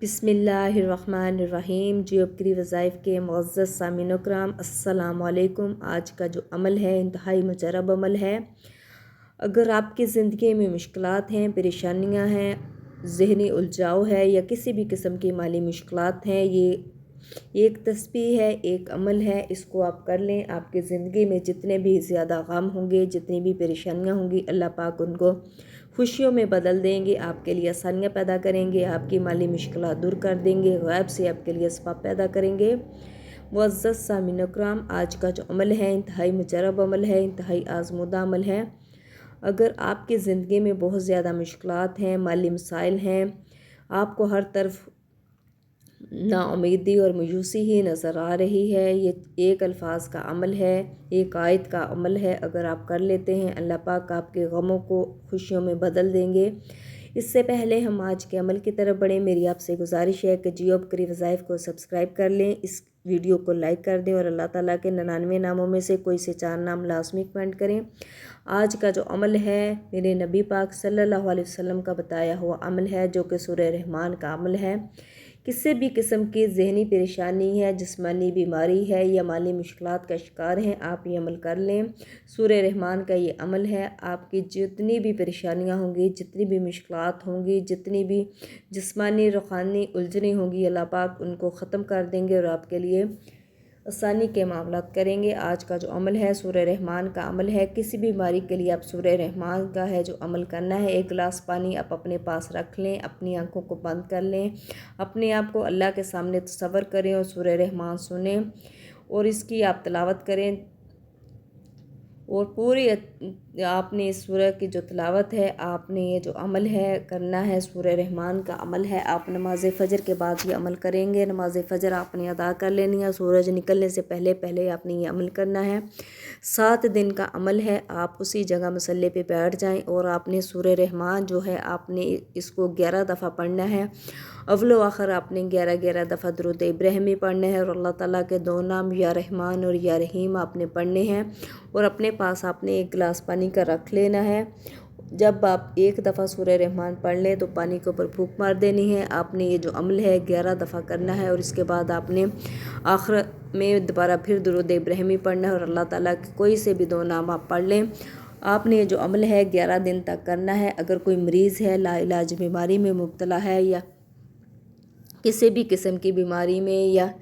बिस्मिल्लाहिर्रहमानिर्रहीम। जियोबकरी वज़ाइफ के मुअज़्ज़ज़ सामीन करام, अस्सलाम वालेकुम। आज का जो अमल है इंतहाई मुजरब अमल है। अगर आपकी ज़िंदगी में मुश्किलात हैं, परेशानियां हैं, ज़हनी उलझाव है या किसी भी किस्म की माली मुश्किलात हैं, ये एक तस्बीह है, एक अमल है। इसको आप कर लें। आपकी ज़िंदगी में जितने भी ज़्यादा गम होंगे, जितनी भी परेशानियां होंगी, अल्लाह पाक उनको खुशियों में बदल देंगे, आपके लिए आसानियाँ पैदा करेंगे, आपकी माली मुश्किलात दूर कर देंगे, गैब से आपके लिए असबाब पैदा करेंगे। मुअज़्ज़ज़ सामीन करام, आज का जो अमल है इंतहाई मुजरब अमल है, इंतहाई आज़मूदा अमल है। अगर आपकी ज़िंदगी में बहुत ज़्यादा मुश्किलात हैं, माली मसाइल हैं, आपको हर तरफ नाउमीदी और मायूसी ही नज़र आ रही है, ये एक अल्फाज का अमल है, एक आयत का अमल है। अगर आप कर लेते हैं, अल्लाह पाक आपके गमों को खुशियों में बदल देंगे। इससे पहले हम आज के अमल की तरफ बढ़ें, मेरी आपसे गुजारिश है कि जियोबकरी वज़ाइफ को सब्सक्राइब कर लें, इस वीडियो को लाइक कर दें और अल्लाह ताला के 99 नामों में से कोई से 4 नाम लाजमी कमेंट करें। आज का जो अमल है मेरे नबी पाक सल्लल्लाहु अलैहि वसल्लम का बताया हुआ अमल है, जो कि सूरह रहमान का अमल है। किसी भी किस्म की ज़हनी परेशानी है, जिस्मानी बीमारी है या माली मुश्किलात का शिकार हैं, आप ये अमल कर लें। सूरह रहमान का ये अमल है। आपकी जितनी भी परेशानियां होंगी, जितनी भी मुश्किलात होंगी, जितनी भी जिस्मानी रूहानी उलझने होंगी, अल्लाह पाक उनको ख़त्म कर देंगे और आपके लिए आसानी के मामलात करेंगे। आज का जो अमल है सूरह रहमान का अमल है। किसी भी बीमारी के लिए आप सूरह रहमान का है जो अमल करना है, एक गिलास पानी आप अपने पास रख लें, अपनी आंखों को बंद कर लें, अपने आप को अल्लाह के सामने तसव्वुर करें और सूरह रहमान सुनें और इसकी आप तिलावत करें। और पूरी आपने इस सूरह की जो तिलावत है, आपने ये जो अमल है करना है, सूरह रहमान का अमल है। आप नमाज फ़जर के बाद ये अमल करेंगे। नमाज फ़जर आपने अदा कर लेनी है, सूरज निकलने से पहले पहले आपने ये अमल करना है। 7 दिन का अमल है। आप उसी जगह मसल्ले पे बैठ जाएं और आपने सूरह रहमान जो है आपने इसको 11 दफ़ा पढ़ना है। अव्वल आखिर आपने 11 दफ़ा दुरूद इब्राहिमी पढ़ना है और अल्लाह ताला के 2 नाम या रहमान और या रहीम आपने पढ़ने हैं और अपने पास आपने एक गिलास पानी का रख लेना है। जब आप एक दफ़ा सूरह रहमान पढ़ लें तो पानी के ऊपर फूंक मार देनी है। आपने ये जो अमल है 11 दफ़ा करना है और इसके बाद आपने आखिर में दोबारा फिर दुरूद इब्राहिमी पढ़ना है और अल्लाह ताला के कोई से भी 2 नाम आप पढ़ लें। आपने ये जो अमल है 11 दिन तक करना है। अगर कोई मरीज़ है, लाइलाज बीमारी में मुब्तला है या किसी भी किस्म की बीमारी में या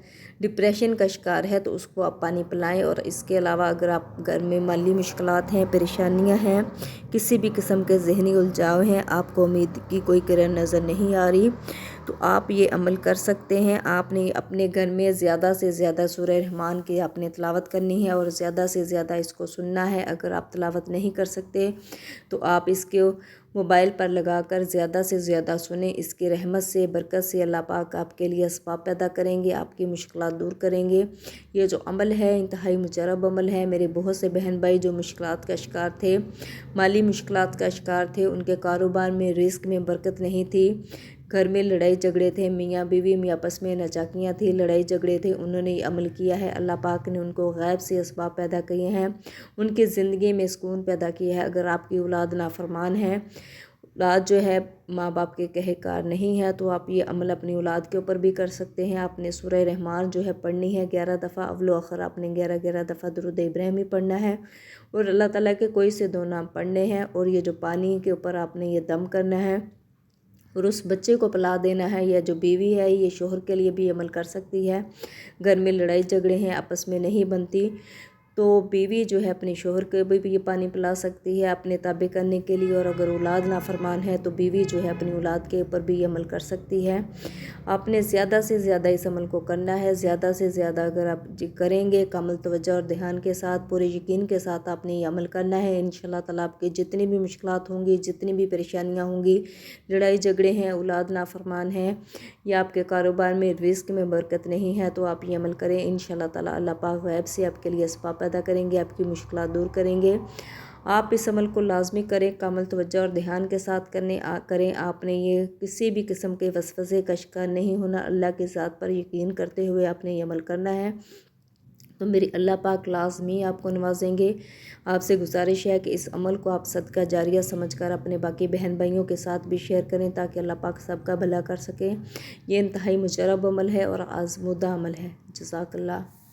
डिप्रेशन का शिकार है, तो उसको आप पानी पिलाएं। और इसके अलावा अगर आप घर में माली मुश्किलात हैं, परेशानियां हैं, किसी भी किस्म के ज़हनी उलझाव हैं, आपको उम्मीद की कोई किरण नज़र नहीं आ रही, तो आप ये अमल कर सकते हैं। आपने अपने घर में ज़्यादा से ज़्यादा सूरह रहमान की आपने तिलावत करनी है और ज़्यादा से ज़्यादा इसको सुनना है। अगर आप तिलावत नहीं कर सकते तो आप इसको मोबाइल पर लगाकर ज़्यादा से ज़्यादा सुने। इसकी रहमत से, बरकत से अल्लाह पाक आपके लिए असबाब पैदा करेंगे, आपकी मुश्किलात दूर करेंगे। ये जो अमल है इंतहाई मुजरब अमल है। मेरे बहुत से बहन भाई जो मुश्किलात का शिकार थे, माली मुश्किलात का शिकार थे, उनके कारोबार में रिस्क में बरकत नहीं थी, घर में लड़ाई झगड़े थे, मियाँ बीवी में आपस में नचाकियाँ थी, लड़ाई झगड़े थे, उन्होंने ये अमल किया है। अल्लाह पाक ने उनको गैब से असबाब पैदा किए हैं, उनकी ज़िंदगी में सुकून पैदा किया है। अगर आपकी औलाद नाफरमान है, औलाद जो है माँ बाप के कहे कार नहीं है, तो आप ये अमल अपनी औलाद के ऊपर भी कर सकते हैं। आपने सूरह रहमान जो है पढ़नी है 11 दफ़ा। अव्वल आखिर आपने 11 दफ़ा दुरूद इब्राहिमी पढ़ना है और अल्लाह ताला के कोई से 2 नाम पढ़ने हैं। और ये जो पानी के ऊपर आपने ये दम करना है और उस बच्चे को पिला देना है। या जो बीवी है ये शोहर के लिए भी अमल कर सकती है। घर में लड़ाई झगड़े हैं, आपस में नहीं बनती, तो बीवी जो है अपने शोहर को भी ये पानी पिला सकती है अपने ताबे करने के लिए। और अगर औलाद नाफरमान है तो बीवी जो है अपनी औलाद के ऊपर भी ये अमल कर सकती है। आपने ज़्यादा से ज़्यादा इस अमल को करना है। ज़्यादा से ज़्यादा अगर आप करेंगे, कामिल तवज्जो और ध्यान के साथ, पूरे यकीन के साथ आपने ये अमल करना है। इंशाअल्लाह ताला आपकी जितनी भी मुश्किलात होंगी, जितनी भी परेशानियाँ होंगी, लड़ाई झगड़े हैं, औलाद नाफरमान हैं या आपके कारोबार में रिस्क में बरकत नहीं है, तो आप ये अमल करें। इंशाअल्लाह ताला अल्लाह पाक गैब से आपके लिए असबाब पैदा करेंगे, आपकी मुश्किलात दूर करेंगे। आप इस अमल को लाजमी करें, कामिल तवज्जो और ध्यान के साथ करें। आपने ये किसी भी किस्म के वसवसे का शिकार नहीं होना, अल्लाह की ज़ात पर यकीन करते हुए आपने ये अमल करना है। تو میری اللہ پاک لازمی آپ کو نوازیں گے۔ آپ سے گزارش ہے کہ اس عمل کو آپ صدقہ جاریہ سمجھ کر اپنے باقی بہن بھائیوں کے ساتھ بھی شیئر کریں تاکہ اللہ پاک سب کا بھلا کر سکیں۔ یہ انتہائی مجرب عمل ہے اور آزمودہ عمل ہے۔ جزاک اللہ۔